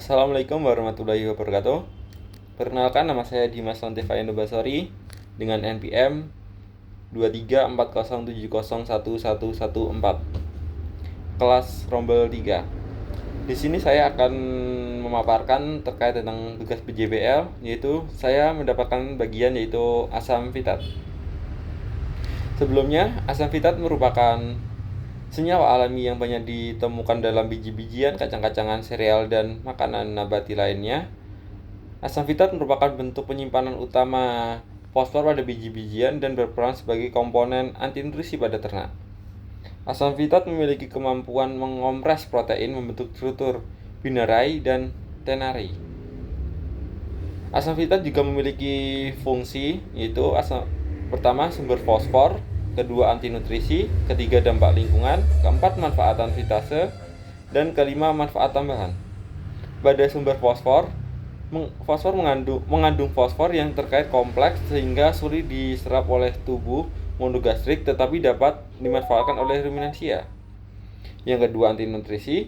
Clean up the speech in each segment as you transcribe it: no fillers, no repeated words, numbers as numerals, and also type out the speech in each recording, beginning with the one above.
Assalamualaikum warahmatullahi wabarakatuh. Perkenalkan, nama saya Dimas Lantifayando Basori dengan NPM 234070711114, kelas Rombel 3. Di sini saya akan memaparkan terkait tentang tugas PJBL, yaitu saya mendapatkan bagian yaitu asam fitat. Sebelumnya, asam fitat merupakan senyawa alami yang banyak ditemukan dalam biji-bijian, kacang-kacangan, sereal, dan makanan nabati lainnya. Asam fitat merupakan bentuk penyimpanan utama fosfor pada biji-bijian dan berperan sebagai komponen anti nutrisi pada ternak. Asam fitat memiliki kemampuan mengompres protein membentuk struktur binarai dan tenarai. Asam fitat juga memiliki fungsi, yaitu pertama sumber fosfor, kedua anti nutrisi, ketiga dampak lingkungan, keempat manfaat fitase, dan kelima manfaat tambahan. Pada sumber fosfor mengandung fosfor yang terkait kompleks sehingga sulit diserap oleh tubuh monogastrik tetapi dapat dimanfaatkan oleh ruminansia. Yang kedua, anti nutrisi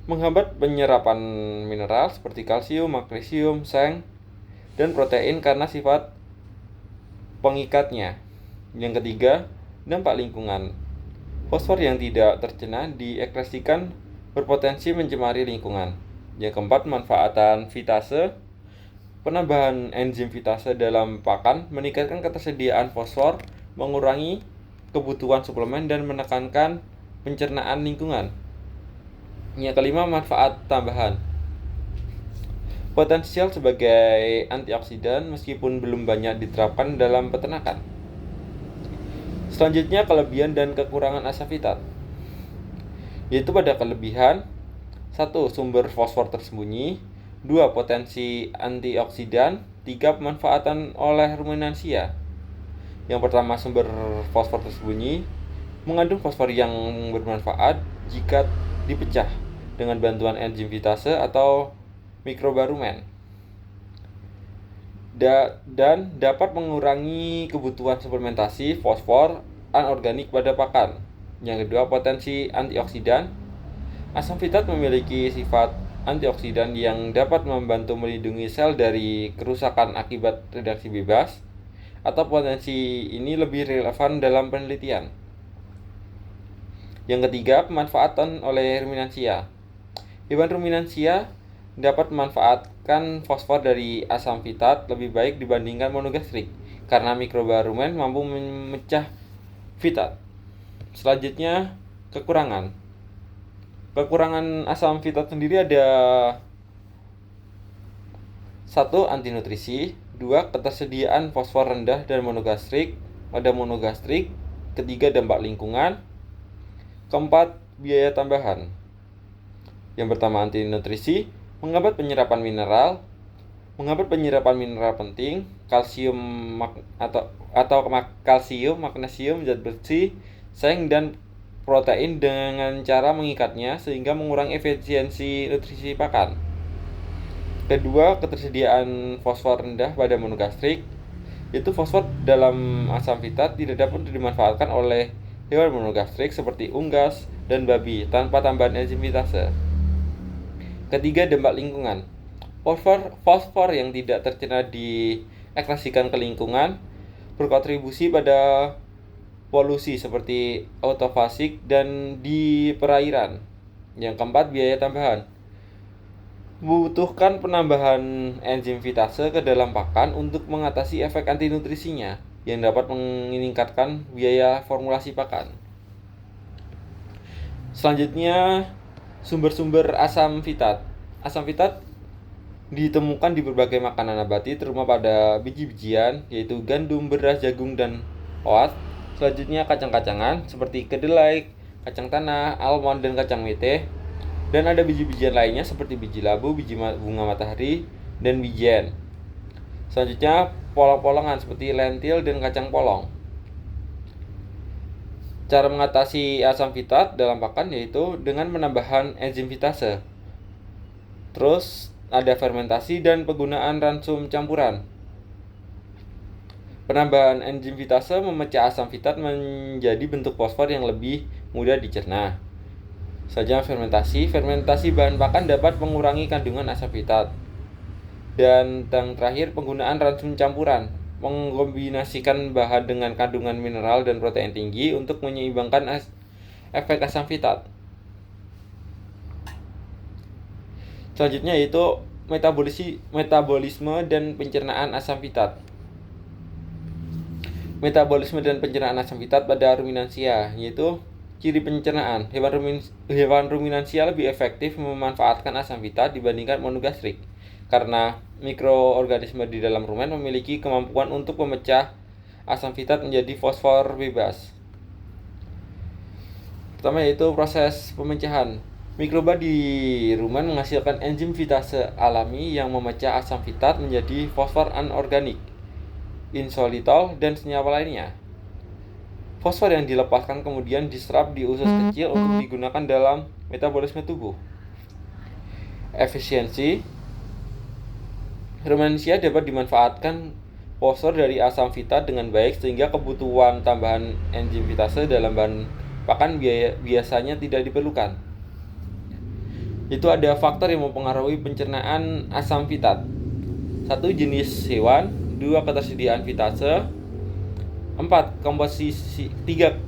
menghambat penyerapan mineral seperti kalsium, magnesium, seng, dan protein karena sifat pengikatnya. Yang ketiga, dampak lingkungan. Fosfor yang tidak tercerna diekskresikan berpotensi mencemari lingkungan. Yang keempat, manfaatan fitase. Penambahan enzim fitase dalam pakan meningkatkan ketersediaan fosfor, mengurangi kebutuhan suplemen, dan menekankan pencernaan lingkungan. Yang kelima, manfaat tambahan. Potensial sebagai antioksidan meskipun belum banyak diterapkan dalam peternakan. Selanjutnya, kelebihan dan kekurangan asam fitat, yaitu pada kelebihan: 1. Sumber fosfor tersembunyi, 2. Potensi antioksidan, 3. Pemanfaatan oleh ruminansia. Yang pertama, sumber fosfor tersembunyi mengandung fosfor yang bermanfaat jika dipecah dengan bantuan enzim fitase atau mikrobarumen, dan dapat mengurangi kebutuhan suplementasi fosfor anorganik pada pakan. Yang kedua, potensi antioksidan. Asam fitat memiliki sifat antioksidan yang dapat membantu melindungi sel dari kerusakan akibat reaksi bebas, atau potensi ini lebih relevan dalam penelitian. Yang ketiga, pemanfaatan oleh ruminansia. Hewan ruminansia dapat memanfaatkan fosfor dari asam fitat lebih baik dibandingkan monogastrik karena mikrobarumen mampu memecah fitat. Selanjutnya, kekurangan. Kekurangan asam fitat sendiri ada: 1. Anti nutrisi, 2. Ketersediaan fosfor rendah dan monogastrik pada monogastrik, ketiga dampak lingkungan, keempat biaya tambahan. Yang pertama, anti nutrisi menghambat penyerapan mineral. Menghambat penyerapan mineral penting, kalsium atau kalsium, magnesium, zat besi, seng, dan protein dengan cara mengikatnya sehingga mengurangi efisiensi nutrisi pakan. Kedua, ketersediaan fosfor rendah pada monogastrik, yaitu fosfor dalam asam fitat tidak dapat dimanfaatkan oleh hewan monogastrik seperti unggas dan babi tanpa tambahan enzim fitase. Ketiga, dampak lingkungan. Fosfor yang tidak tercerna diekskresikan ke lingkungan berkontribusi pada polusi seperti autofasik dan di perairan. Yang keempat, biaya tambahan. Membutuhkan penambahan enzim fitase ke dalam pakan untuk mengatasi efek anti nutrisinya yang dapat meningkatkan biaya formulasi pakan. Selanjutnya, sumber-sumber asam fitat. Asam fitat ditemukan di berbagai makanan nabati, terutama pada biji-bijian, yaitu gandum, beras, jagung, dan oat. Selanjutnya, kacang-kacangan seperti kedelai, kacang tanah, almond, dan kacang mete. Dan ada biji-bijian lainnya seperti biji labu, biji bunga matahari, dan wijen. Selanjutnya, polong-polongan seperti lentil dan kacang polong. Cara mengatasi asam fitat dalam pakan yaitu dengan penambahan enzim fitase. Terus ada fermentasi dan penggunaan ransum campuran. Penambahan enzim fitase memecah asam fitat menjadi bentuk fosfor yang lebih mudah dicerna. Saja fermentasi. Fermentasi bahan pakan dapat mengurangi kandungan asam fitat. Dan yang terakhir, penggunaan ransum campuran. Mengkombinasikan bahan dengan kandungan mineral dan protein tinggi untuk menyeimbangkan efek asam fitat. Selanjutnya yaitu metabolisme dan pencernaan asam fitat. Metabolisme dan pencernaan asam fitat pada ruminansia, yaitu ciri pencernaan. Hewan ruminansia lebih efektif memanfaatkan asam fitat dibandingkan monogastrik karena mikroorganisme di dalam rumen memiliki kemampuan untuk memecah asam fitat menjadi fosfor bebas. Pertama yaitu proses pemecahan. Mikroba di rumen menghasilkan enzim fitase alami yang memecah asam fitat menjadi fosfor anorganik, insolitol, dan senyawa lainnya. Fosfor yang dilepaskan kemudian diserap di usus kecil untuk digunakan dalam metabolisme tubuh. Efisiensi. Rumensia dapat dimanfaatkan fosfor dari asam fitat dengan baik sehingga kebutuhan tambahan enzim fitase dalam bahan pakan biasanya tidak diperlukan. Itu ada faktor yang mempengaruhi pencernaan asam fitat. 1. Jenis hewan. 2. Ketersediaan fitase. 3.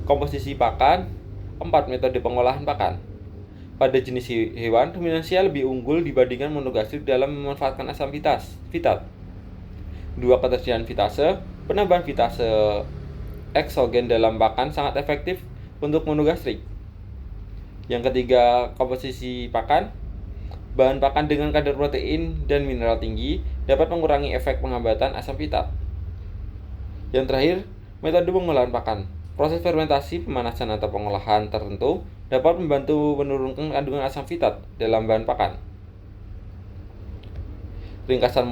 Komposisi pakan. 4. Metode pengolahan pakan. Pada jenis hewan, ruminansia lebih unggul dibandingkan monogastrik dalam memanfaatkan asam fitat. 2. Ketersediaan fitase. Penambahan fitase eksogen dalam pakan sangat efektif untuk monogastrik. Yang ketiga, komposisi pakan. Bahan pakan dengan kadar protein dan mineral tinggi dapat mengurangi efek penghambatan asam fitat. Yang terakhir, metode pengolahan pakan. Proses fermentasi, pemanasan atau pengolahan tertentu dapat membantu menurunkan kandungan asam fitat dalam bahan pakan. Ringkasan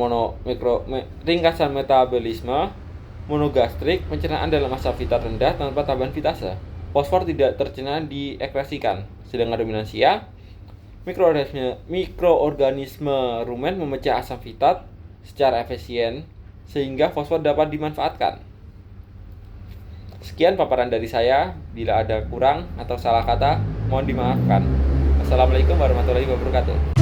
metabolisme monogastrik, pencernaan dalam asam fitat rendah tanpa tambahan fitase. Fosfor tidak tercerna diekskresikan, sedangkan ruminansia, mikroorganisme rumen memecah asam fitat secara efisien sehingga fosfor dapat dimanfaatkan. Sekian paparan dari saya. Bila ada kurang atau salah kata, mohon dimaafkan. Assalamualaikum warahmatullahi wabarakatuh.